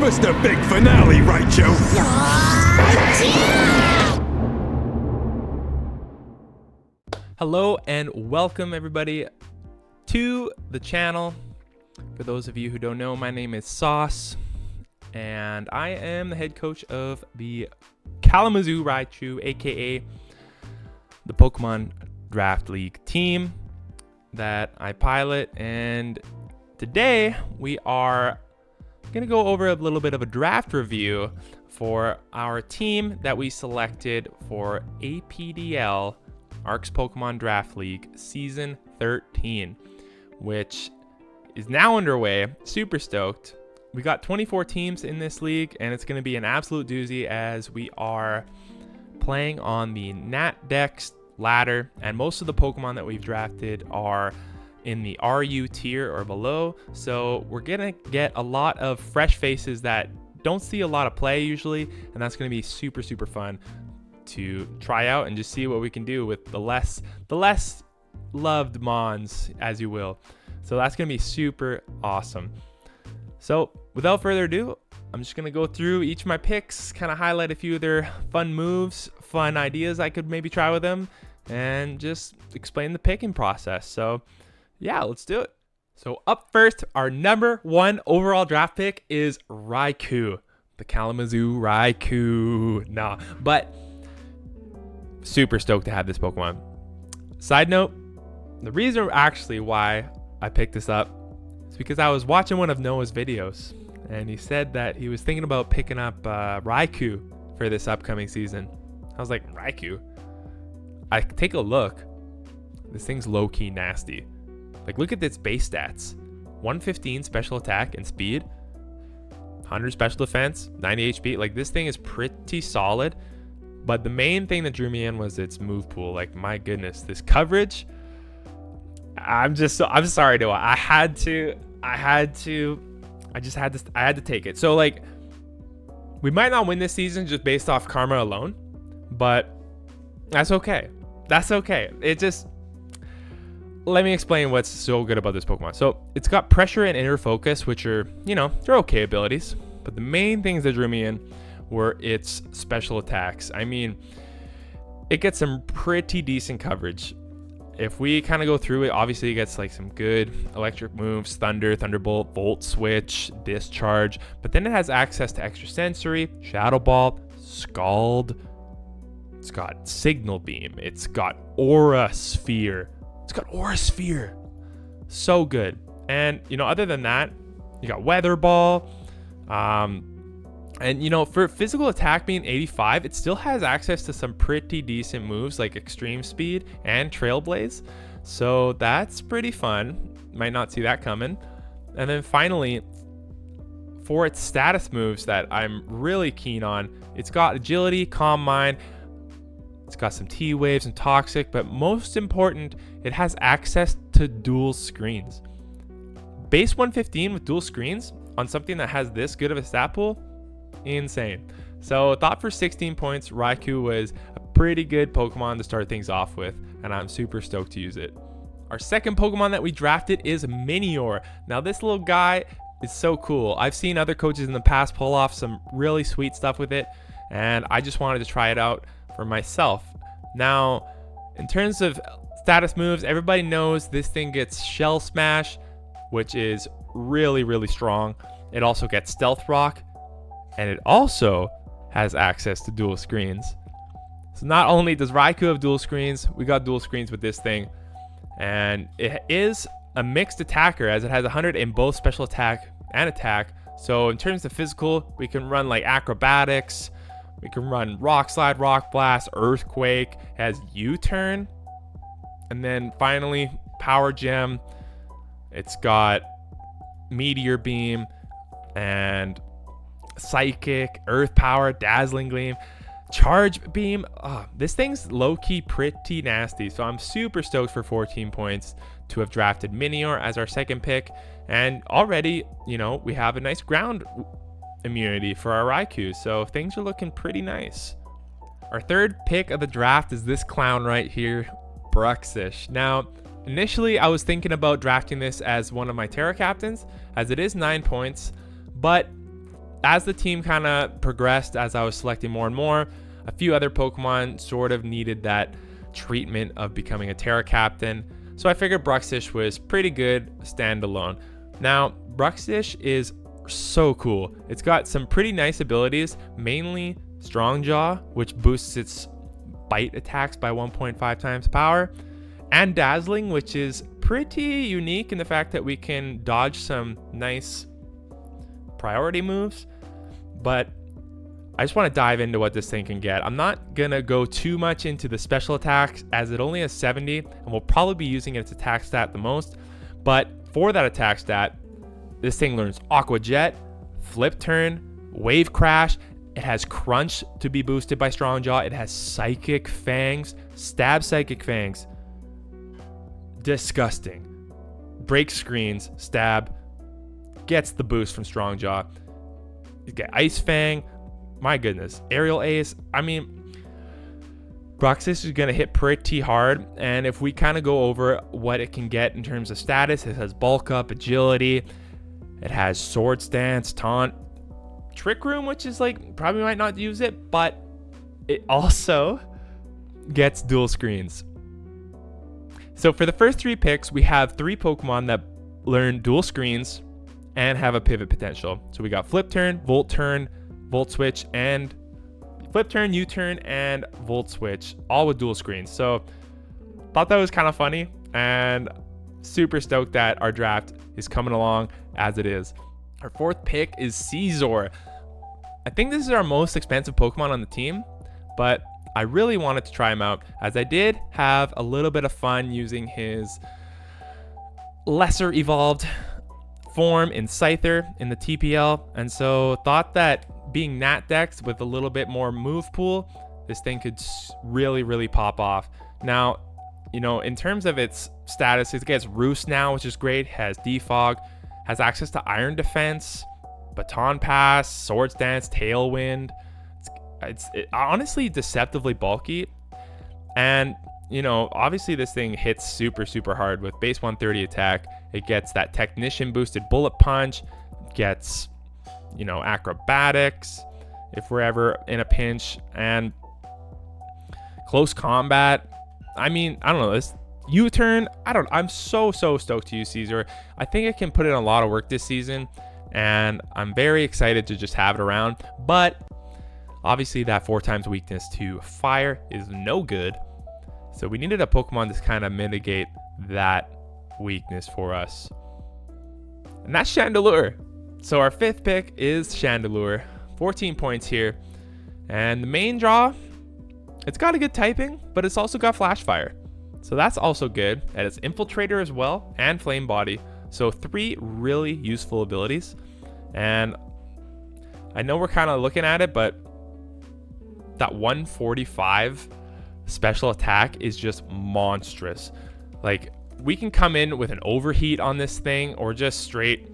Give us the big finale, Raichu! Hello and welcome everybody to the channel. For those of you who don't know, my name is Sauce and I am the head coach of the Kalamazoo Raichu, aka the Pokemon Draft League team that I pilot. And today we are gonna go over a little bit of a draft review for our team that we selected for APDL, ARK'S Pokemon Draft League Season 13, which is now underway. Super stoked. We got 24 teams in this league, and it's going to be an absolute doozy as we are playing on the Nat Dex ladder, and most of the Pokemon that we've drafted are in the RU tier or below. So we're going to get a lot of fresh faces that don't see a lot of play usually, and that's going to be super, super fun to try out and just see what we can do with the less loved Mons, as you will. So that's going to be super awesome. So without further ado, I'm just going to go through each of my picks, kind of highlight a few of their fun moves, fun ideas I could maybe try with them, and just explain the picking process. So yeah, let's do it. So up first, our number 1 overall draft pick is Raikou, the Kalamazoo Raikou. But super stoked to have this Pokemon. Side note, the reason actually why I picked this up is because I was watching one of Noah's videos and he said that he was thinking about picking up Raikou for this upcoming season. I was like, Raikou? I take a look. This thing's low-key nasty. Like, look at its base stats. 115 special attack and speed. 100 special defense, 90 HP. Like, this thing is pretty solid. But the main thing that drew me in was its move pool. Like, my goodness, this coverage. I'm sorry, Noah. I had to take it. So like, we might not win this season just based off karma alone, but that's okay. Let me explain what's so good about this Pokemon. So it's got pressure and inner focus, which are, they're okay abilities, but the main things that drew me in were its special attacks. I mean, it gets some pretty decent coverage. If we kind of go through it, obviously it gets like some good electric moves: Thunder, Thunderbolt, Volt Switch, Discharge. But then it has access to Extra Sensory, Shadow Ball, Scald. It's got Signal Beam. It's got Aura Sphere. So good. And, other than that, you got Weather Ball. And, for physical attack being 85, it still has access to some pretty decent moves like Extreme Speed and Trailblaze. So that's pretty fun. Might not see that coming. And then finally, for its status moves that I'm really keen on, it's got Agility, Calm Mind. It's got some T-Waves and Toxic, but most important, it has access to dual screens. Base 115 with dual screens on something that has this good of a stat pool? Insane. So I thought for 16 points, Raikou was a pretty good Pokemon to start things off with, and I'm super stoked to use it. Our second Pokemon that we drafted is Minior. Now this little guy is so cool. I've seen other coaches in the past pull off some really sweet stuff with it, and I just wanted to try it out for myself. Now, in terms of status moves, everybody knows this thing gets Shell Smash, which is really, really strong. It also gets Stealth Rock, and it also has access to dual screens. So not only does Raikou have dual screens, we got dual screens with this thing. And it is a mixed attacker as it has 100 in both special attack and attack. So in terms of physical, we can run like acrobatics. We can run Rock Slide, Rock Blast, Earthquake. It has U-Turn. And then finally, Power Gem. It's got Meteor Beam and Psychic, Earth Power, Dazzling Gleam, Charge Beam. This thing's low-key pretty nasty. So I'm super stoked for 14 points to have drafted Minior as our second pick. And already, we have a nice ground immunity for our Raikou. So things are looking pretty nice. Our third pick of the draft is this clown right here, Bruxish. Now, initially I was thinking about drafting this as one of my Terra captains, as it is 9 points, but as the team kind of progressed, as I was selecting more and more, a few other Pokemon sort of needed that treatment of becoming a Terra Captain. So I figured Bruxish was pretty good standalone. Now, Bruxish is so cool. It's got some pretty nice abilities, mainly Strong Jaw, which boosts its bite attacks by 1.5 times power, and Dazzling, which is pretty unique in the fact that we can dodge some nice priority moves. But I just want to dive into what this thing can get. I'm not gonna go too much into the special attacks as it only has 70, and we'll probably be using its attack stat the most. But for that attack stat, this thing learns Aqua Jet, Flip Turn, Wave Crash. It has Crunch to be boosted by Strong Jaw. It has Psychic Fangs, Stab Psychic Fangs. Disgusting. Break Screens, Stab, gets the boost from Strong Jaw. You get Ice Fang. My goodness. Aerial Ace. I mean, Bruxish is going to hit pretty hard. And if we kind of go over what it can get in terms of status, it has Bulk Up, Agility. It has Sword Stance, Taunt, Trick Room, which is like, probably might not use it, but it also gets Dual Screens. So for the first 3 picks, we have 3 Pokemon that learn Dual Screens and have a pivot potential. So we got Flip Turn, Volt Turn, Volt Switch, and Flip Turn, U-Turn, and Volt Switch, all with Dual Screens. So thought that was kind of funny, and super stoked that our draft is coming along as it is. Our 4th pick is Scizor. I think this is our most expensive Pokemon on the team, but I really wanted to try him out, as I did have a little bit of fun using his lesser evolved form in Scyther in the TPL, and so thought that being Nat Dex with a little bit more move pool, this thing could really pop off. Now, you know, in terms of its status, it gets Roost now, which is great, has Defog, has access to Iron Defense, Baton Pass, Sword Stance, Tailwind. It's honestly deceptively bulky, and you know, obviously this thing hits super hard with base 130 attack. It gets that Technician boosted Bullet Punch, gets, you know, Acrobatics if we're ever in a pinch, and Close Combat. I mean, I don't know, this U-Turn, I'm so stoked to use Scizor. I think it can put in a lot of work this season, and I'm very excited to just have it around. But obviously that 4 times weakness to fire is no good, so we needed a Pokemon to kind of mitigate that weakness for us, and that's Chandelure. So our 5th pick is Chandelure, 14 points here, and the main draw, it's got a good typing, but it's also got Flash Fire, so that's also good, and it's Infiltrator as well and Flame Body. So 3 really useful abilities, and I know we're kind of looking at it, but that 145 special attack is just monstrous. Like, we can come in with an Overheat on this thing, or just straight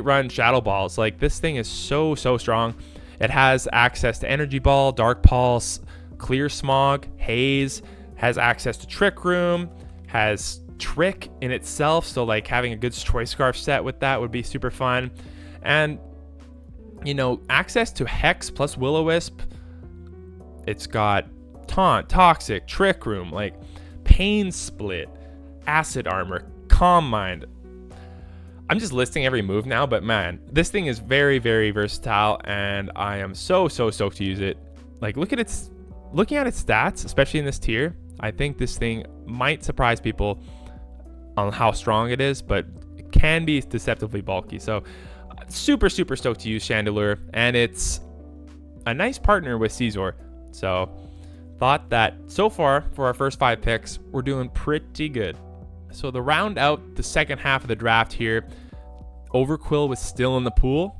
run Shadow Balls. Like, this thing is so strong. It has access to Energy Ball, Dark Pulse, Clear Smog, Haze, has access to Trick Room, has Trick in itself, so like having a good Choice Scarf set with that would be super fun. And you know, access to Hex plus Will-O-Wisp. It's got Taunt, Toxic, Trick Room, like Pain Split, Acid Armor, Calm Mind. I'm just listing every move now, but man, this thing is very versatile, and I am so stoked to use it. Like, looking at its stats, especially in this tier, I think this thing might surprise people on how strong it is, but it can be deceptively bulky. So super stoked to use Chandelure, and it's a nice partner with Scizor. So thought that so far for our first 5 picks, we're doing pretty good. So to round out the second half of the draft here, Overqwil was still in the pool,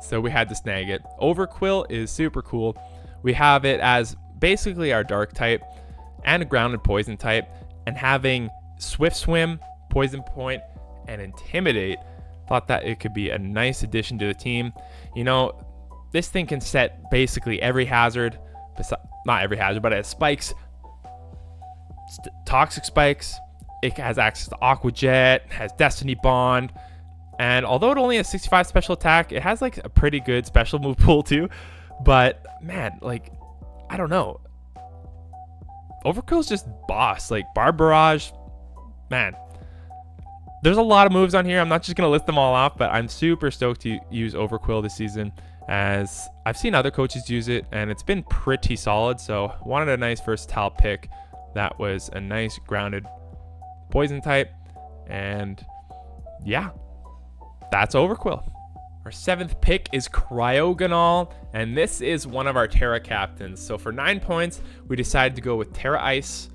so we had to snag it. Overqwil is super cool. We have it as basically our dark type and a grounded poison type, and having Swift Swim, Poison Point, and Intimidate, thought that it could be a nice addition to the team. You know, this thing can set basically every hazard, not every hazard, but it has spikes, toxic spikes. It has access to Aqua Jet, has Destiny Bond, And although it only has 65 special attack, it has like a pretty good special move pool too. But man, like, I don't know. Overqwil's just boss. Like Bar Barrage, man. There's a lot of moves on here. I'm not just going to list them all off, but I'm super stoked to use Overqwil this season, as I've seen other coaches use it and it's been pretty solid. So wanted a nice versatile pick that was a nice grounded poison type. And yeah, that's Overqwil. Our 7th pick is Cryogonal, and this is one of our Terra captains. So for 9 points, we decided to go with Terra Ice,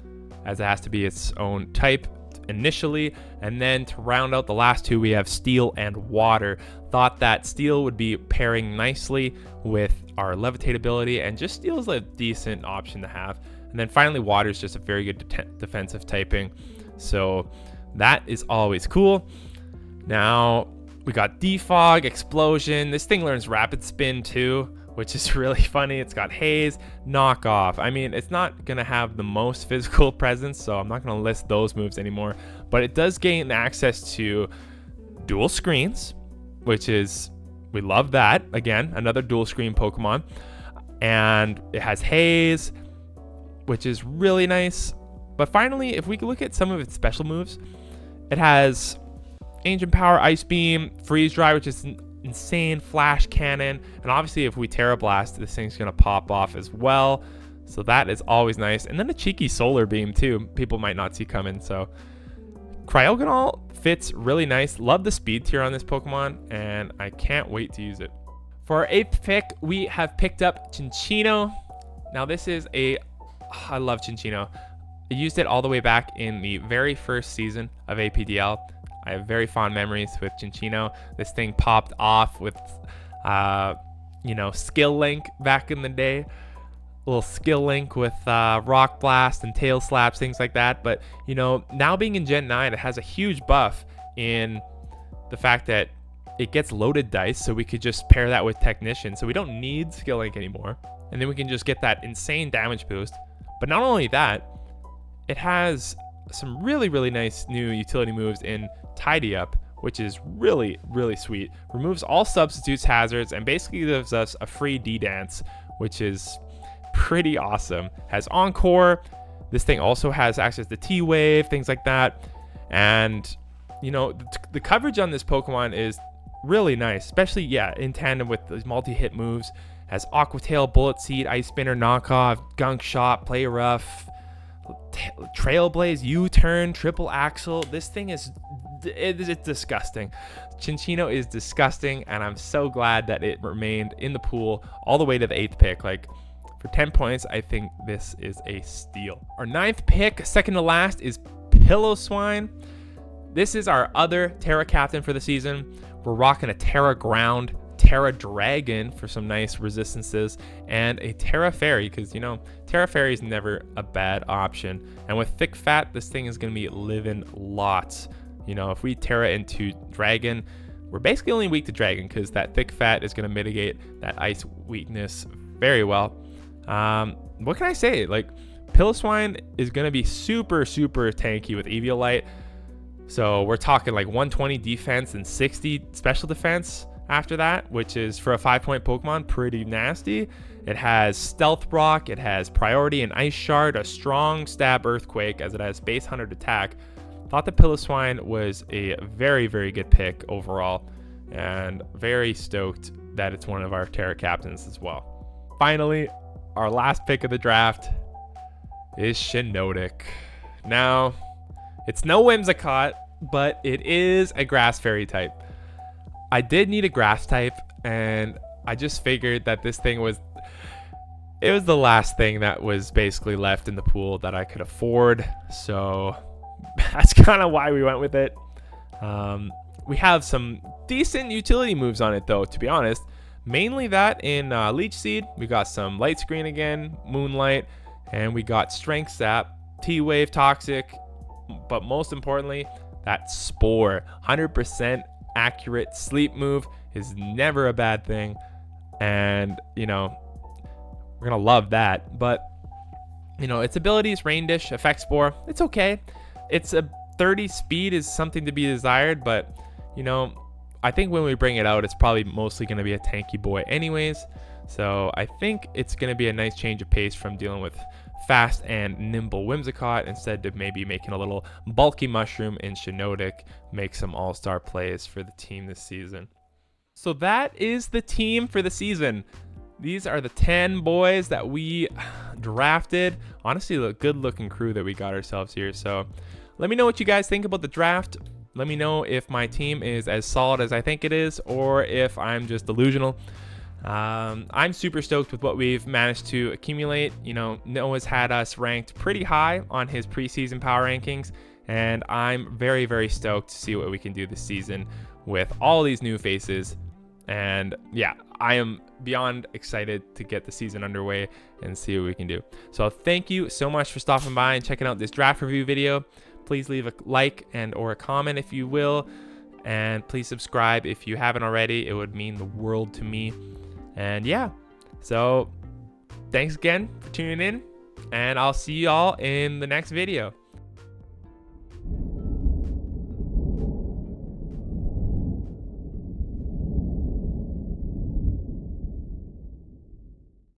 as it has to be its own type initially, and then to round out the last 2, we have Steel and Water. Thought that Steel would be pairing nicely with our Levitate ability, and just Steel is a decent option to have. And then finally, Water is just a very good defensive typing, so that is always cool. Now we got Defog, Explosion. This thing learns Rapid Spin too, which is really funny. It's got Haze, Knock Off. I mean, it's not going to have the most physical presence, so I'm not going to list those moves anymore. But it does gain access to dual screens, which is, we love that. Again, another dual screen Pokemon. And it has Haze, which is really nice. But finally, if we look at some of its special moves, it has Ancient Power, Ice Beam, Freeze Dry, which is an insane flash cannon, and obviously if we Terra Blast, this thing's gonna pop off as well, so that is always nice. And then a cheeky Solar Beam too, people might not see coming. So Cryogonal fits really nice. Love the speed tier on this Pokemon, and I can't wait to use it. For our 8th pick, we have picked up Cinccino. Now this is I love Cinccino. I used it all the way back in the very first season of APDL. I have very fond memories with Cinccino. This thing popped off with, Skill Link back in the day. A little Skill Link with Rock Blast and Tail Slaps, things like that. But, now being in Gen 9, it has a huge buff in the fact that it gets loaded dice, so we could just pair that with Technician. So we don't need Skill Link anymore. And then we can just get that insane damage boost. But not only that, it has some really, really nice new utility moves in Tidy Up, which is really, really sweet. Removes all substitutes, hazards, and basically gives us a free D-Dance, which is pretty awesome. Has Encore. This thing also has access to T-Wave, things like that. And, the coverage on this Pokemon is really nice, especially, in tandem with these multi-hit moves. Has Aqua Tail, Bullet Seed, Ice Spinner, Knockoff, Gunk Shot, Play Rough, Trailblaze, U-Turn, Triple Axle. This thing is it's disgusting. Cinccino is disgusting, and I'm so glad that it remained in the pool all the way to the 8th pick. Like, for 10 points, I think this is a steal. Our 9th pick, second to last, is Piloswine. This is our other Terra captain for the season. We're rocking a Terra Ground, Terra Dragon for some nice resistances, and a Terra Fairy, because Terra Fairy is never a bad option. And with Thick Fat, this thing is going to be living lots. If we Terra into Dragon, we're basically only weak to Dragon, because that Thick Fat is going to mitigate that Ice weakness very well. What can I say? Like, Piloswine is going to be super, super tanky with Eviolite. So we're talking like 120 defense and 60 special defense after that, which is, for a 5-point Pokemon, pretty nasty. It has Stealth Rock, it has Priority and Ice Shard, a strong Stab Earthquake, as it has Base 100 attack. Thought the Piloswine was a very, very good pick overall, and very stoked that it's one of our Terra captains as well. Finally, our last pick of the draft is Shiinotic. Now, it's no Whimsicott, but it is a Grass Fairy type. I did need a Grass type, and I just figured that this thing was the last thing that was basically left in the pool that I could afford, so that's kind of why we went with it. We have some decent utility moves on it, though, to be honest. Mainly that in Leech Seed. We got some Light Screen again, Moonlight, and we got Strength Sap, T-Wave, Toxic, but most importantly, that Spore. 100% accurate sleep move is never a bad thing, and we're gonna love that. But its abilities, Rain Dish, Effect Spore, it's okay. It's a 30 speed is something to be desired, but I think when we bring it out, it's probably mostly going to be a tanky boy anyways. So I think it's going to be a nice change of pace from dealing with fast and nimble Whimsicott instead of maybe making a little bulky mushroom in Shiinotic make some all-star plays for the team this season. So that is the team for the season. These are the 10 boys that we drafted. Honestly, a good looking crew that we got ourselves here. So let me know what you guys think about the draft. Let me know if my team is as solid as I think it is, or if I'm just delusional. I'm super stoked with what we've managed to accumulate. You know, Noah's had us ranked pretty high on his preseason power rankings, and I'm very, very stoked to see what we can do this season with all these new faces. And yeah, I am beyond excited to get the season underway and see what we can do. So thank you so much for stopping by and checking out this draft review video. Please leave a like and or a comment if you will, and please subscribe if you haven't already. It would mean the world to me. And yeah, so thanks again for tuning in, and I'll see y'all in the next video.